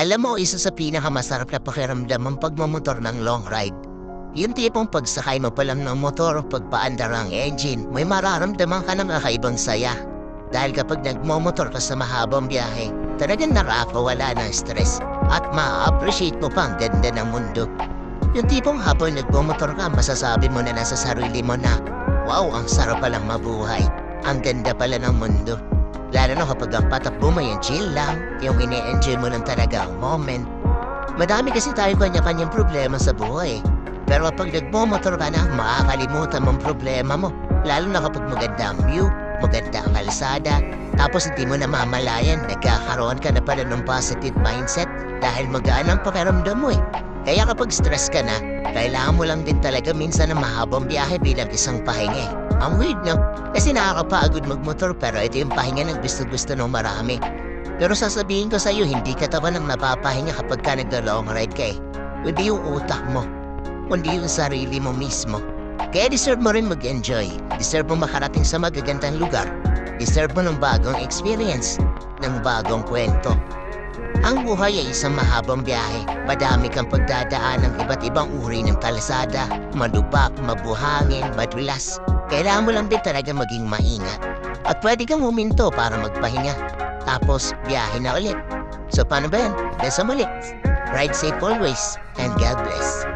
Alam mo, isa sa pinakamasarap na pakiramdam ang pagmamotor ng long ride. Yung tipong pagsakay mo pa lang ng motor o pagpaandar ang engine, may mararamdaman ka ng kakaibang saya. Dahil kapag nagmomotor ka sa mahabang biyahe, talagang nakakawala ng stress at ma-appreciate mo pa ang ganda ng mundo. Yung tipong habang nagmomotor ka, masasabi mo na nasa sarili mo na, wow, ang sarap palang mabuhay. Ang ganda pala ng mundo. Lalo na kapag ang patakbo mo yung chill lang, yung ine-enjoy mo lang talaga ang moment. Madami kasi tayo kanya-kanyang problema sa buhay. Pero kapag nagmomotor ka na, makakalimutan mong problema mo. Lalo na kapag maganda ang view, maganda ang kalsada, tapos hindi mo namamalayan, nagkakaroon ka na pala ng positive mindset dahil magaan ang pakiramdam mo eh. Kaya kapag stress ka na, kailangan mo lang din talaga minsan ng mahabang biyahe bilang isang pahinga eh. Ang weird no? Kasi nakakapagod magmotor pero ito yung pahinga ng gusto-gusto ng marami. Pero sasabihin ko sa'yo, hindi ka tawa ng napapahinga kapag ka nagda-long ride ka eh. Hindi yung utak mo, kundi yung sarili mo mismo. Kaya deserve mo rin mag-enjoy. Deserve mo makarating sa magagandang lugar. Deserve mo ng bagong experience, ng bagong kwento. Ang buhay ay isang mahabang biyahe. Madami kang pagdadaan ng iba't ibang uri ng kalsada, malubak, mabuhangin, madulas. Kailangan mo lang din talaga maging maingat. At pwede kang huminto para magpahinga. Tapos, biyahe na ulit. So paano ba yan? Sa muli. Ride safe always, and God bless.